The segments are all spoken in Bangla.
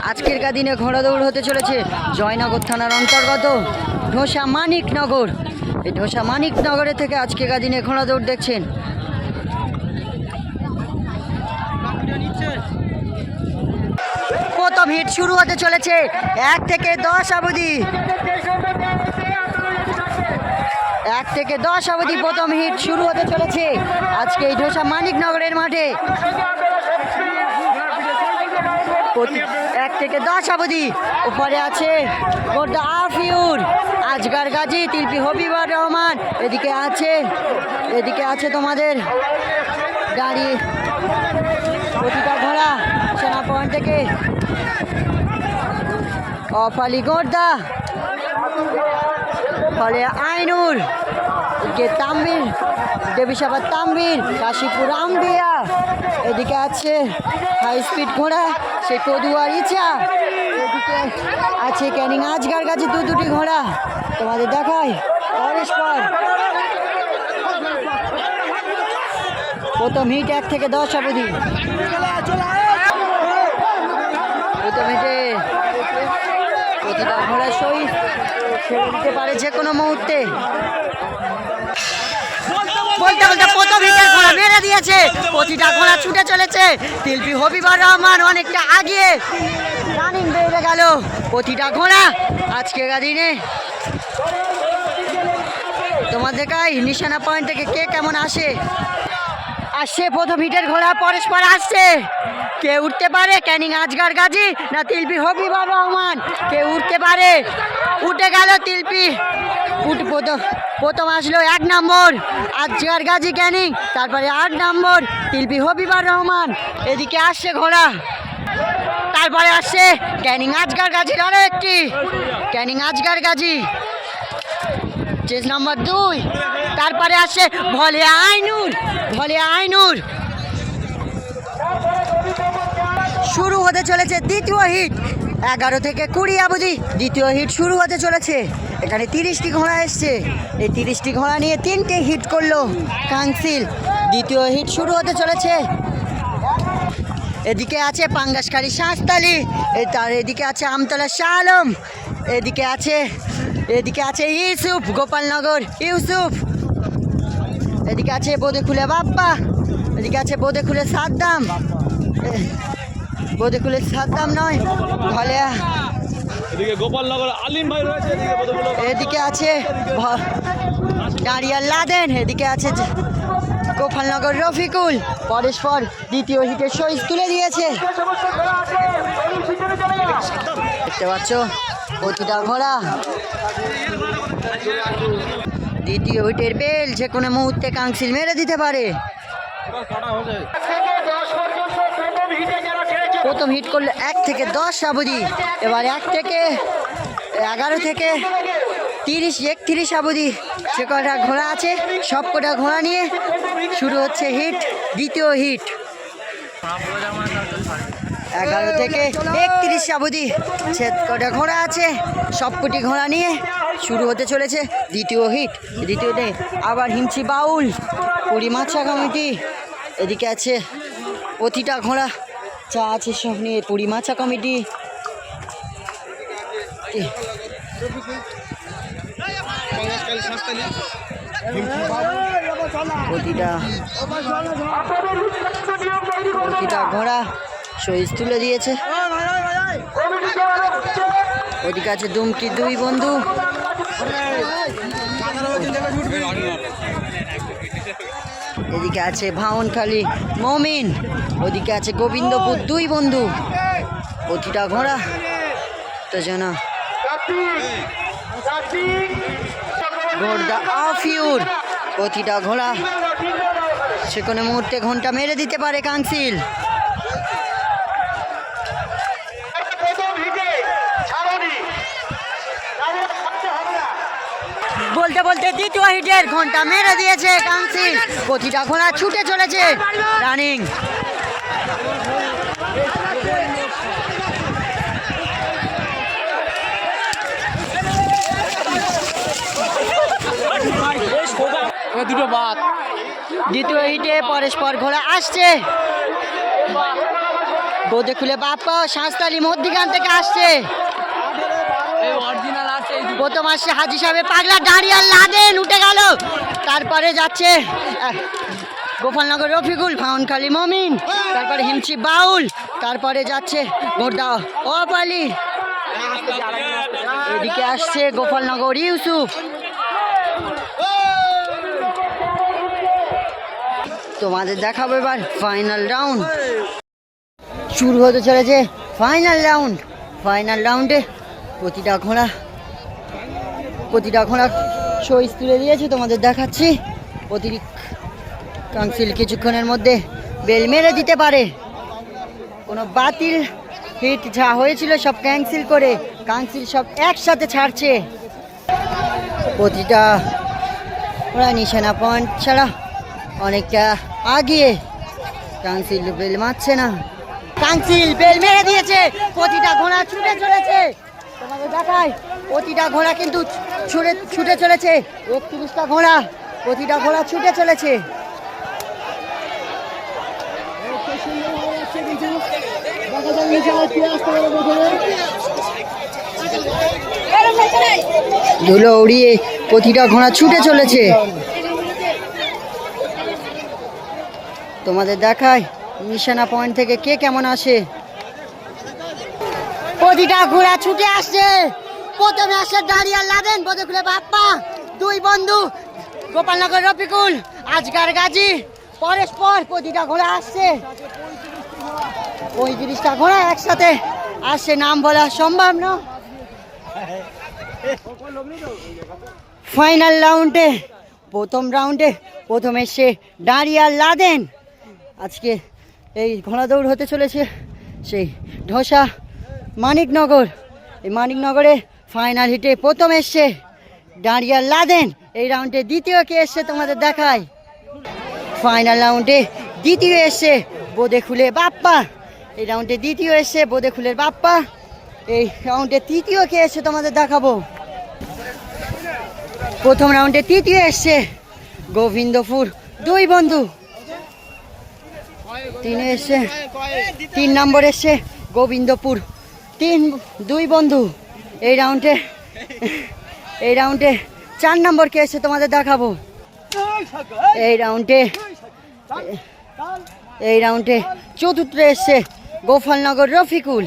আজকের দিনে ঘোড়া দৌড় হতে চলেছে জয়নগর থানার অন্তর্গত ঢোসা মানিকনগর। এই ঢোসা মানিকনগরে থেকে আজকের দিনে ঘোড়া দৌড় দেখছেন। প্রথম হিট শুরু হতে চলেছে 1 থেকে 10 অবধি। 1 থেকে 10 অবধি প্রথম হিট শুরু হতে চলেছে আজকে এই ঢোসা মানিকনগরের মাঠে। 1 থেকে 10 অবধি উপরে আছে গোর্দা আফিউর, আজগার গাজী, তিলপি হবিবুর রহমান। এদিকে আছে তোমাদের গাড়ি প্রতিটা ঘোড়া সেনা পয়েন্ট থেকে অফালি গোর্দা, ফলে আইনুর, তাম্বির, দেবীসাবাদ তাম্বির, কাশীপুর আম্বিয়া। এদিকে আছে হাই স্পিড ঘোড়া সেই পদুয়ার ইচ্ছা। এদিকে আছে ক্যানিং আজগার গাজী, দুটি ঘোড়া তোমাদের দেখায় পরস্পর। প্রথম হিট 1 থেকে 10 অবধি। প্রথম হিটে প্রতিটা ঘোড়া সই ছেড়ে দিতে পারে যে কোনো মুহূর্তে। বলতে বলতে প্রথম হিটের ঘোড়া মেরে দিয়েছে, প্রতিটা ঘোড়া ছুটে চলেছে। তিলপি হবিবুর রহমান অনেকটা আগিয়ে রানিং বেড়ে গেল প্রতিটা ঘোড়া। আজকের দিনে তোমার দেখাই নিশানা পয়েন্ট থেকে কে কেমন আসে। প্রথম হিটের ঘোড়া পরস্পর আসছে। কে উঠতে পারে? ক্যানিং আজগার গাজী না তিলপি হবিবুর রহমান? কে উঠতে পারে? উঠে গেল তিলপি। প্রথম আসলো 1 নম্বর আজগার গাজী ক্যানিং, তারপরে 8 নম্বর তিলপি হবিবুর রহমান। এদিকে আসছে ঘোড়া, তারপরে আসছে ক্যানিং আজগার গাজীর আরো একটি, ক্যানিং আজগার গাজী চেস নম্বর 2। তারপরে আসছে ভলে আইনুর। শুরু হতে চলেছে দ্বিতীয় হিট 11 থেকে 20 অবধি। দ্বিতীয় হিট শুরু হতে চলেছে। এখানে 30টি ঘোড়া এসছে। এই 30টি ঘোড়া নিয়ে 3টে হিট করলো কাউন্সিল। দ্বিতীয় হিট শুরু হতে চলেছে। এদিকে আছে পাঙ্গাসখালী শাঁসতালি, এদিকে আছে আমতলা শাহ আলম, এদিকে আছে ইউসুফ, গোপালনগর ইউসুফ, এদিকে আছে বোদেখুলে বাপ্পা, এদিকে আছে বোদেখুলে সাদ্দাম, নয় ভলিয়া, এদিকে গোপালনগর আলিম ভাই রয়েছে, এদিকে আছে গাড়িয়ার লাদেন, এদিকে আছে গোপালনগর রফিকুল। পরস্পর দ্বিতীয় হিটের সইজ তুলে দিয়েছে। দেখতে পাচ্ছ প্রতিটা ঘোড়া। দ্বিতীয় হিটের বেল যে কোনো মুহূর্তে কাউন্সিল মেরে দিতে পারে। প্রথম হিট করলে 1 থেকে 10 অবধি। এবার 1 থেকে 11 থেকে 30, 31 অবধি যে কটা ঘোড়া আছে সব কটা ঘোড়া নিয়ে শুরু হচ্ছে হিট, দ্বিতীয় হিট 11 থেকে 31 অবধি যে কটা ঘোড়া আছে সবকটি ঘোড়া নিয়ে শুরু হতে চলেছে দ্বিতীয় হিট। দ্বিতীয়তে আবার হিমচি বাউল, পুরী মাছা কমিটি, এদিকে আছে প্রতিটা ঘোড়া যা আছে সব নিয়ে পুরী মাছা কমিটি। প্রতিটা ঘোড়া সইজ তুলে দিয়েছে। ওদিকে আছে দুমকি 2 বন্ধু, এদিকে আছে ভাউনখালী মমিন, ওদিকে আছে গোবিন্দপুর 2 বন্ধু। প্রতিটা ঘোড়া তো যেন গোর্দা আফিউর, প্রতিটা ঘোড়া সে কোনো মুহূর্তে ঘন্টা মেরে দিতে পারে কাউন্সিল। বলতে বলতে দ্বিতীয় হিটের ঘন্টা মেরে দিয়েছে কাউন্সিল। প্রতিটা ঘোড়া ছুটে চলেছে রানিং। দ্বিতীয় হিটে পরস্পর ঘোড়া আসছে। বোধে খুলে বাপ্পা শাঁসতালি মধ্যিখান থেকে আসছে। প্রথম আসছে হাজি সাহেবের পাগলা দাঁড়িয়ে লাদেন উঠে গেল। তারপরে যাচ্ছে গোপালনগর রফিকুল, ভাউনখালী মমিন, তারপরে হিমচি বাউল, তারপরে যাচ্ছে গোর্দা অপালি, এদিকে আসছে গোপালনগর ইউসুফ। তোমাদের দেখাবো এবার ফাইনাল রাউন্ড শুরু হতে চলেছে। ফাইনাল রাউন্ডে প্রতিটা ঘোড়া শোইস তুলে দিয়েছে, তোমাদের দেখাচ্ছি। অতিরিক্ত কাউন্সিল কিছুক্ষণের মধ্যে বেল মেরে দিতে পারে। কোনো বাতিল হিট যা হয়েছিল সব ক্যান্সেল করে কাউন্সিল সব একসাথে ছাড়ছে। প্রতিটা ওরা নিশানা পয়েন্ট ছাড়া অনেকটা আগিয়ে। কাউন্সিল বেল মারছে না, কাউন্সিল বেল মেরে দিয়েছে। প্রতিটা ঘোড়া ছুটে চলেছে, তোমাদের দেখায় প্রতিটা ঘোড়া কিন্তু ছুটে চলেছে। 31টা ঘোড়া, প্রতিটা ঘোড়া ছুটে চলেছে। ধুলো উড়িয়ে প্রতিটা ঘোড়া ছুটে চলেছে। তোমাদের দেখায় নিশানা পয়েন্ট থেকে কে কেমন আসে। প্রতিটা ঘোড়া ছুটে আসছে। প্রথমে আসে দাঁড়িয়ে লাদেন, বোধে খুলে বাপ্পা, দুই বন্ধু গোপালনগর রফিকুল, আজগার গাজী, পরস্পর। প্রতিটা ঘোড়া আসছে, 35টা ঘোড়া একসাথে আসছে, নাম বলা সম্ভব না। ফাইনাল রাউন্ডে প্রথম এসে দাঁড়িয়ে লাদেন। আজকে এই ঘোড়া দৌড় হতে চলেছে সেই ঢোসা মানিকনগর। এই মানিকনগরে ফাইনাল হিটে প্রথম এসছে দাঁড়িয়ে লাদেন। এই রাউন্ডে দ্বিতীয় কে এসছে তোমাদের দেখায়। ফাইনাল রাউন্ডে দ্বিতীয় এসছে বোদে খুলে বাপ্পা। এই রাউন্ডে দ্বিতীয় এসছে বোদে খুলের বাপ্পা। এই রাউন্ডে তৃতীয় কে এসছে তোমাদের দেখাবো। প্রথম রাউন্ডে তৃতীয় এসছে গোবিন্দপুর দুই বন্ধু। 3 নম্বর এসছে গোবিন্দপুর দুই বন্ধু। এই রাউন্ডে 4 নম্বর কে এসছে তোমাদের দেখাবো। এই রাউন্ডে চতুর্থ এসছে গোপালনগর রফিকুল।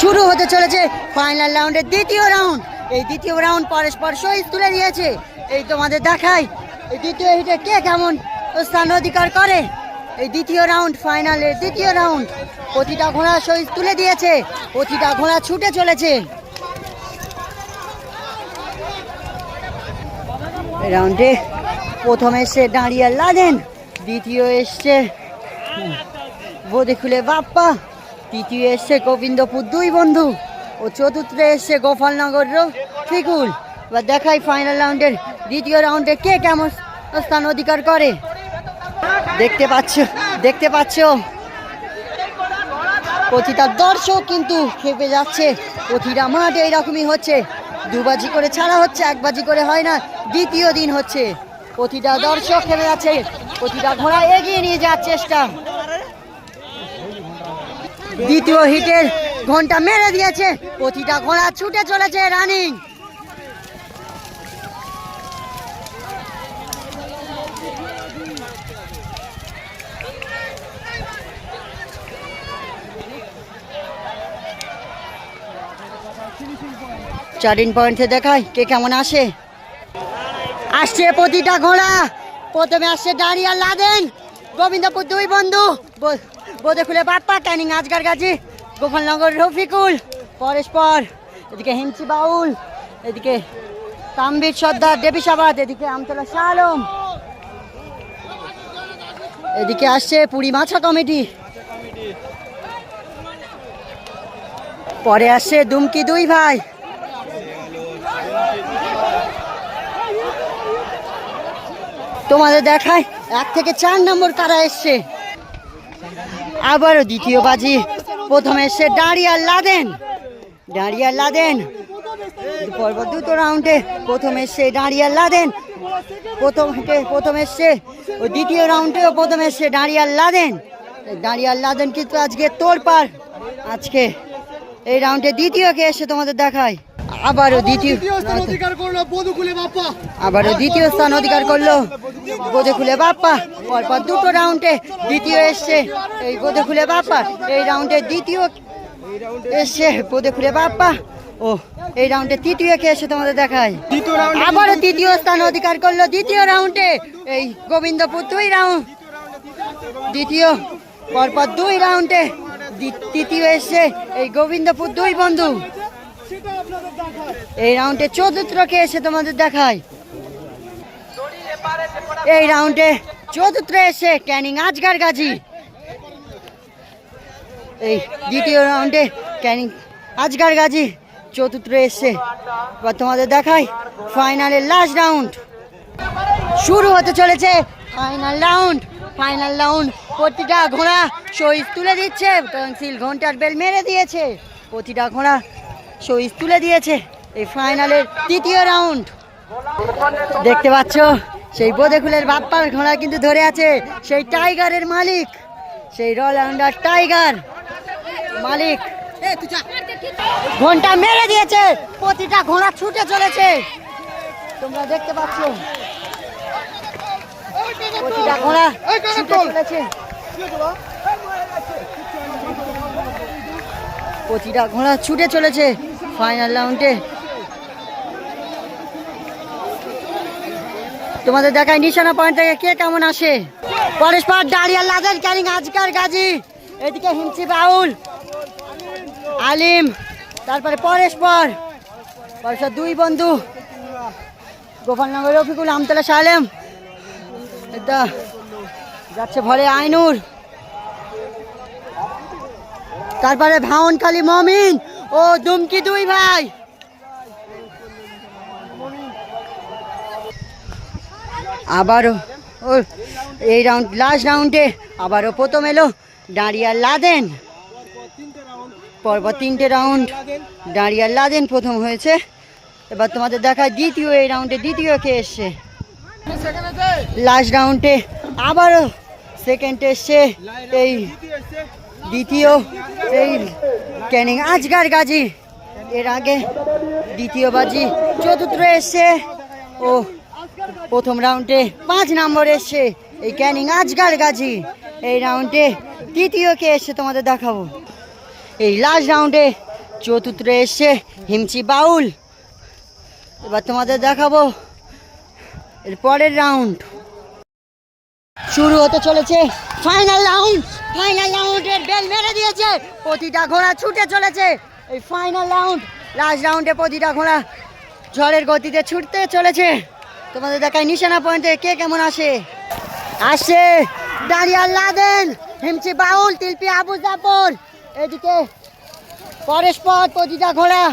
শুরু হতে চলেছে ফাইনাল রাউন্ডের দ্বিতীয় রাউন্ড। এই দ্বিতীয় রাউন্ড পরস্পর শহীদ তুলে দিয়েছে। এই তোমাদের দেখায় এই দ্বিতীয় হিটে কে কেমন স্থান অধিকার করে। এই দ্বিতীয় রাউন্ড, ফাইনালের দ্বিতীয় রাউন্ড। প্রতিটা ঘোড়া শহীদ তুলে দিয়েছে, প্রতিটা ঘোড়া ছুটে চলেছে। রাউন্ডে প্রথম এসছে দাঁড়িয়ে লাদেন, দ্বিতীয় এসছে বোদে খুলে বাপ্পা, তৃতীয় এসছে গোবিন্দপুর দুই বন্ধু ও চতুর্থ এসছে গোপালনগর রফিকুল। এবার দেখাই ফাইনাল রাউন্ডের দ্বিতীয় রাউন্ডে কে কেমন স্থান অধিকার করে। দেখতে পাচ্ছ প্রতিটা দর্শক কিন্তু খেপে যাচ্ছে। প্রতিটা মাঠ এইরকমই হচ্ছে, দুবাজি করে ছাড়া হচ্ছে, একবাজি করে হয় না। দ্বিতীয় দিন হচ্ছে, প্রতিটা দর্শক খেপে যাচ্ছে, প্রতিটা ঘোড়া এগিয়ে নিয়ে যাওয়ার চেষ্টা। দ্বিতীয় হিটের ঘন্টা মেরে দিয়েছে, প্রতিটা ঘোড়া ছুটে চলেছে রানিং। চারিন পয়েন্টে দেখায় কে কেমন আসে। আসছে প্রতিটা ঘোড়া। প্রথমে আসছে দাঁড়িয়ে লাদেন, গোবিন্দপুর দুই বন্ধু, বোদে খুলে বাপ্পা, ক্যানিং আজগার গাজী, গোপালনগর রফিকুল, পরস্পর। এদিকে হিমচি বাউল, এদিকে তাম্বির সর্দার দেবিসাবাদ, এদিকে আমতলা শাহ আলম, এদিকে আসছে পুরী মাছা কমিটি, পরে আসছে দুমকি দুই ভাই। তোমাদের দেখায় 1 থেকে 4 নম্বর কারা এসছে। আবারও দ্বিতীয় বাজি। প্রথমে এসছে দাঁড়িয়ে লাদেন, পরপর দুটো রাউন্ডে প্রথম এসছে দাঁড়িয়ে লাদেন, প্রথম এসছে ও দ্বিতীয় রাউন্ডেও প্রথম এসছে দাঁড়িয়ে লাদেন। দাঁড়িয়াল লাদেন কিন্তু আজকে তোড়পাড়। আজকে এই রাউন্ডে দ্বিতীয় কে এসে তোমাদের দেখায়। আবারও দ্বিতীয় স্থান অধিকার করলো বধুকুলে বাপ্পা। আবারও দ্বিতীয় স্থান অধিকার করলো গোদেখুলে বাপ্পা। পরপর দুটো রাউন্ডে দ্বিতীয় এসছে এই গোদেখুলে বাপ্পা। এই রাউন্ডে দ্বিতীয় এসছে গোদেখুলে বাপ্পা। ও এই রাউন্ডে তৃতীয় কে এসে তোমাদের দেখায়। আবারও তৃতীয় স্থান অধিকার করলো দ্বিতীয় রাউন্ডে এই গোবিন্দপুর। দুই রাউন্ড দ্বিতীয়, পরপর দুই রাউন্ডে তৃতীয় এসছে এই গোবিন্দপুর দুই বন্ধু। এই রাউন্ডে চতুর্থ কে এসে তোমাদের দেখায়। এই রাউন্ডে চতুর্থ এসে ক্যানিং আজগার গাজী। এই দ্বিতীয় রাউন্ডে ক্যানিং আজগার গাজী চতুর্থ এসছে। এবার তোমাদের দেখায় ফাইনালের লাস্ট রাউন্ড শুরু হতে চলেছে। Final round, final round. প্রতিটা ঘোড়া শহীদ তুলে দিচ্ছে। তহসিল ঘন্টার বেল মেরে দিয়েছে। প্রতিটা ঘোড়া শহীদ তুলে দিয়েছে। এই ফাইনালের তৃতীয় রাউন্ড দেখতে পাচ্ছ সেই বোদেখুলের বাপ্পার ঘোড়া কিন্তু ধরে আছে সেই টাইগারের মালিক, সেই রয়্যাল টাইগার মালিক। ঘন্টা মেরে দিয়েছে। প্রতিটা ঘোড়া ছুটে চলেছে। তোমরা দেখতে পাচ্ছ প্রতিটা ঘোড়া ছুটে চলেছে। প্রতিটা ঘোড়া ছুটে চলেছে ফাইনাল রাউন্ডে। তোমাদের দেখায় নিশানা পয়েন্ট থেকে কে কেমন আসে। পরস্পর দাঁড়িয়াল লাদেন ক্যানিং আজগার গাজী। এদিকে হিমচি বাউল আলিম, তারপরে পরস্পর দুই বন্ধু গোপালনগর রফিকুল আমতলা সালেম। এটা যাচ্ছে ভরে আইনুর, তারপরে ভাওনখালী মমিন ও দুমকি দুই ভাই। আবারও ও এই রাউন্ড লাস্ট রাউন্ডে আবারও প্রথম এলো দাঁড়িয়াল লাদেন। পরপর তিনটে রাউন্ড দাঁড়িয়াল লাদেন প্রথম হয়েছে। এবার তোমাদের দেখায় দ্বিতীয়, এই রাউন্ডে দ্বিতীয় কে এসছে। লাস্ট রাউন্ডে আবারও সেকেন্ড এসছে এই দ্বিতীয় এই ক্যানিং আজগার গাজী। এর আগে দ্বিতীয় বাজি চতুর্থ এসছে ও প্রথম রাউন্ডে 5 নম্বর এসছে এই ক্যানিং আজগার গাজী। এই রাউন্ডে তৃতীয় কে এসছে তোমাদের দেখাবো। এই লাস্ট রাউন্ডে চতুর্থ এসছে হিমচি বাউল। এবার তোমাদের দেখাবো এর পরের রাউন্ড শুরু হতে চলেছে। ফাইনাল রাউন্ড, ফাইনাল রাউন্ডের বেল মেরে দিয়েছে। প্রতিটা ঘোড়া ছুটে চলেছে এই ফাইনাল রাউন্ড। লাস্ট রাউন্ডে প্রতিটা ঘোড়া ঝড়ের গতিতে ছুটতে চলেছে। তোমাদের দেখায় নিশানা পয়েন্টে কে কেমন আসে। আসছে দাঁড়িয়াল লাদেন, হিমচি বাউল, তিলপি আবু জাফর। এদিকে পরস্পর প্রতিটা ঘোড়া